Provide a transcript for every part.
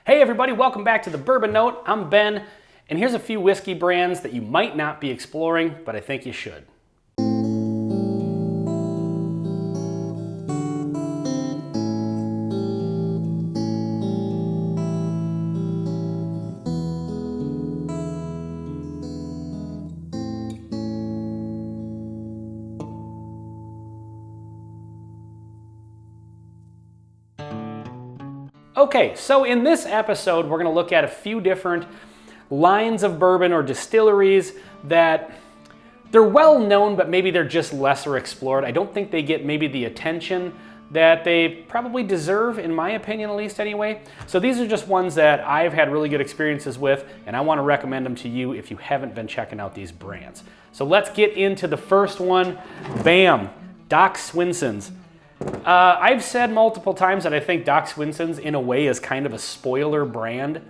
Hey everybody, welcome back to the Bourbon Note. I'm Ben, and here's a few whiskey brands that you might not be exploring, but I think you should. Okay, so in this episode, we're going to look at a few different lines of bourbon or distilleries that they're well known, but maybe they're just lesser explored. I don't think they get maybe the attention that they probably deserve, in my opinion at least anyway. So these are just ones that I've had really good experiences with, and I want to recommend them to you if you haven't been checking out these brands. So let's get into the first one. Bam! Doc Swinson's. I've said multiple times that I think Doc Swinson's in a way is kind of a spoiler brand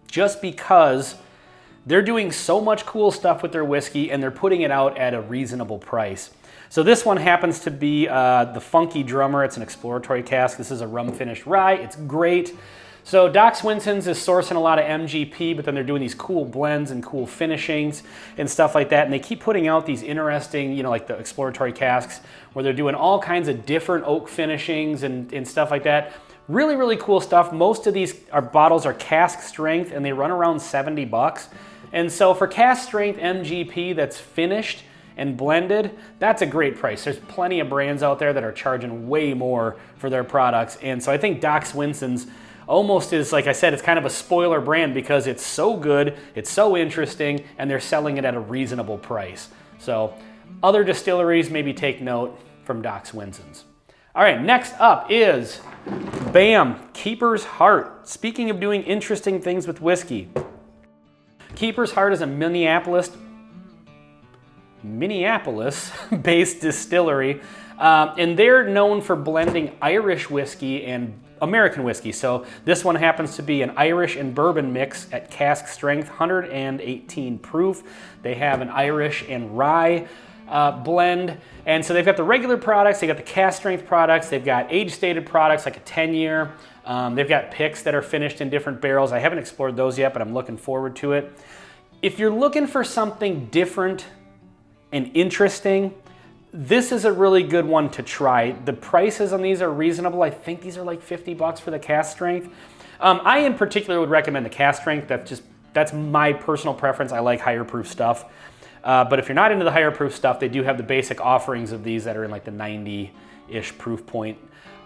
just because they're doing so much cool stuff with their whiskey and they're putting it out at a reasonable price. So this one happens to be the Funky Drummer. It's an exploratory cask. This is a rum finished rye. It's great. So Doc Swinson's is sourcing a lot of MGP, but then they're doing these cool blends and cool finishings and stuff like that. And they keep putting out these interesting, like the exploratory casks where they're doing all kinds of different oak finishings and stuff like that. Really, really cool stuff. Most of these bottles are cask strength and they run around 70 bucks. And so for cask strength MGP that's finished and blended, that's a great price. There's plenty of brands out there that are charging way more for their products. And so I think Doc Swinson's almost is, like I said, it's kind of a spoiler brand because it's so good, it's so interesting, and they're selling it at a reasonable price. So other distilleries maybe take note from Doc Swinson's. All right, next up is Bam! Keeper's Heart. Speaking of doing interesting things with whiskey, Keeper's Heart is a Minneapolis-based distillery, and they're known for blending Irish whiskey and American whiskey. So this one happens to be an Irish and bourbon mix at cask strength, 118 proof. They have an Irish and rye blend. And so they've got the regular products, they've got the cask strength products, they've got age stated products like a 10-year. They've got picks that are finished in different barrels. I haven't explored those yet, but I'm looking forward to it. If you're looking for something different and interesting, this is a really good one to try. The prices on these are reasonable. I think these are like 50 bucks for the cask strength. I in particular would recommend the cask strength. That's my personal preference. I like higher proof stuff. But if you're not into the higher proof stuff, they do have the basic offerings of these that are in like the 90-ish proof point,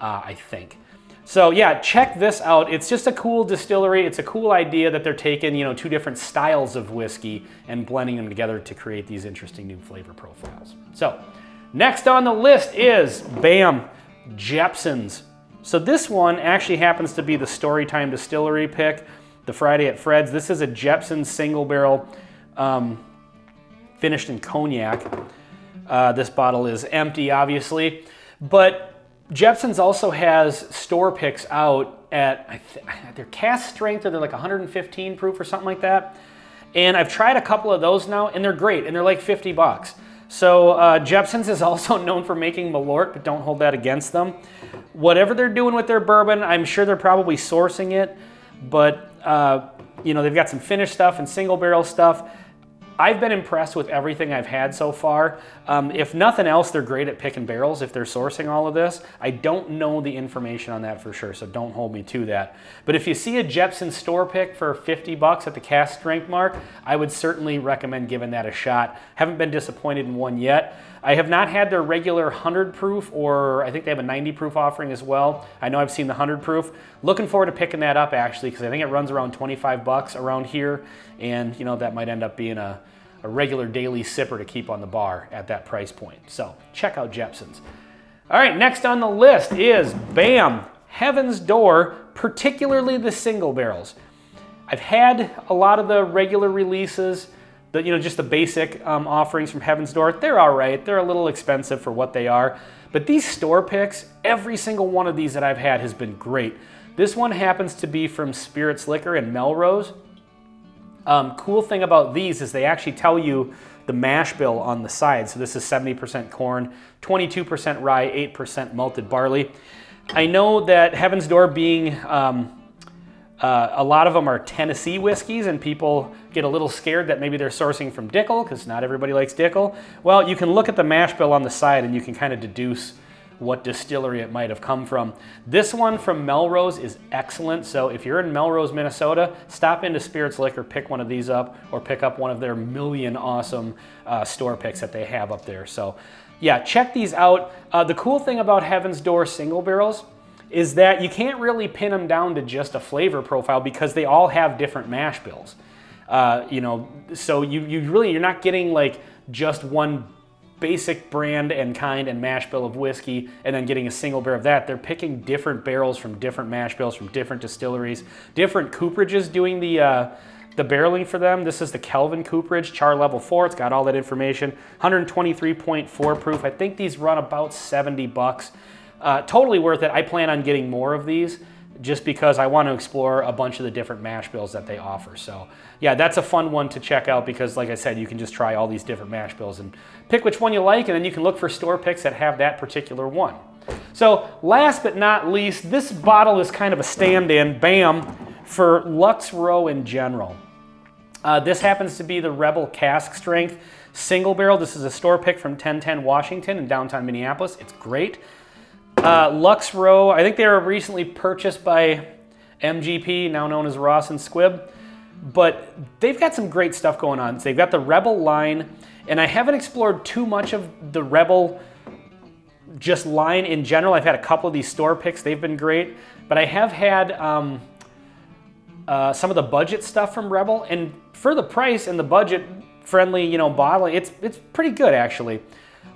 I think. So yeah, check this out. It's just a cool distillery. It's a cool idea that they're taking, two different styles of whiskey and blending them together to create these interesting new flavor profiles. So next on the list is, bam, Jepson's. So this one actually happens to be the Storytime Distillery pick, the Friday at Fred's. This is a Jepson single barrel finished in cognac. This bottle is empty, obviously, but Jepson's also has store picks out at their cask strength, or they're like 115 proof or something like that. And I've tried a couple of those now, and they're great, and they're like 50 bucks. So Jepson's is also known for making Malort, but don't hold that against them. Whatever they're doing with their bourbon, I'm sure they're probably sourcing it, but they've got some finished stuff and single barrel stuff. I've been impressed with everything I've had so far. If nothing else, they're great at picking barrels if they're sourcing all of this. I don't know the information on that for sure, so don't hold me to that. But if you see a Jepson store pick for 50 bucks at the cask strength mark, I would certainly recommend giving that a shot. Haven't been disappointed in one yet. I have not had their regular 100 proof, or I think they have a 90 proof offering as well. I know I've seen the 100 proof. Looking forward to picking that up actually, because I think it runs around 25 bucks around here, and that might end up being a regular daily sipper to keep on the bar at that price point. So check out Jepson's. All right, next on the list is, bam, Heaven's Door, particularly the single barrels. I've had a lot of the regular releases, just the basic offerings from Heaven's Door. They're all right. They're a little expensive for what they are. But these store picks, every single one of these that I've had has been great. This one happens to be from Spirits Liquor in Melrose. Cool thing about these is they actually tell you the mash bill on the side. So this is 70% corn, 22% rye, 8% malted barley. I know that Heaven's Door being A lot of them are Tennessee whiskeys, and people get a little scared that maybe they're sourcing from Dickel, because not everybody likes Dickel. Well, you can look at the mash bill on the side and you can kind of deduce what distillery it might have come from. This one from Melrose is excellent, so if you're in Melrose, Minnesota, stop into Spirits Liquor, pick one of these up, or pick up one of their million awesome store picks that they have up there. So yeah, check these out. The cool thing about Heaven's Door single barrels is that you can't really pin them down to just a flavor profile because they all have different mash bills. You know, so you're not getting like just one basic brand and kind and mash bill of whiskey and then getting a single barrel of that. They're picking different barrels from different mash bills from different distilleries, different cooperages doing the barreling for them. This is the Kelvin cooperage, char level 4. It's got all that information. 123.4 proof. I think these run about $70. Totally worth it. I plan on getting more of these just because I want to explore a bunch of the different mash bills that they offer. So yeah, that's a fun one to check out because like I said, you can just try all these different mash bills and pick which one you like, and then you can look for store picks that have that particular one. So last but not least, this bottle is kind of a stand-in, bam, for Lux Row in general. This happens to be the Rebel Cask Strength single barrel. This is a store pick from 1010 Washington in downtown Minneapolis. It's great. Lux Row, I think they were recently purchased by MGP, now known as Ross and Squibb, but they've got some great stuff going on. So they've got the Rebel line, and I haven't explored too much of the Rebel just line in general. I've had a couple of these store picks, they've been great, but I have had some of the budget stuff from Rebel, and for the price and the budget friendly, you know, bottling, it's pretty good actually.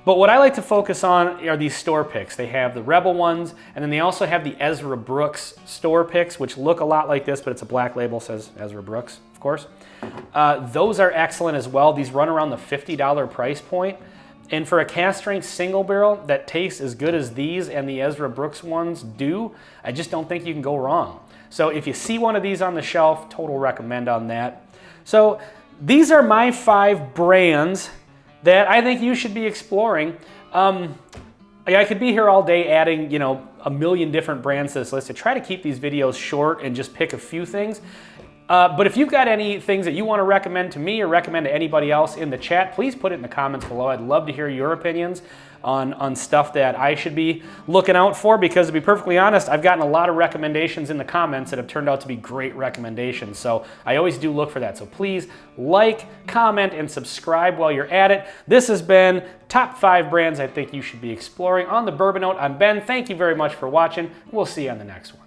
But what I like to focus on are these store picks. They have the Rebel ones, and then they also have the Ezra Brooks store picks, which look a lot like this, but it's a black label, says Ezra Brooks, of course. Those are excellent as well. These run around the $50 price point. And for a cask strength single barrel that tastes as good as these and the Ezra Brooks ones do, I just don't think you can go wrong. So if you see one of these on the shelf, total recommend on that. So these are my 5 brands that I think you should be exploring. I could be here all day adding, you know, a million different brands to this list. I try to keep these videos short and just pick a few things. But if you've got any things that you want to recommend to me or recommend to anybody else in the chat, please put it in the comments below. I'd love to hear your opinions on stuff that I should be looking out for, because to be perfectly honest, I've gotten a lot of recommendations in the comments that have turned out to be great recommendations. So I always do look for that. So please like, comment, and subscribe while you're at it. This has been Top 5 Brands I Think You Should Be Exploring on the Bourbon Note. I'm Ben. Thank you very much for watching. We'll see you on the next one.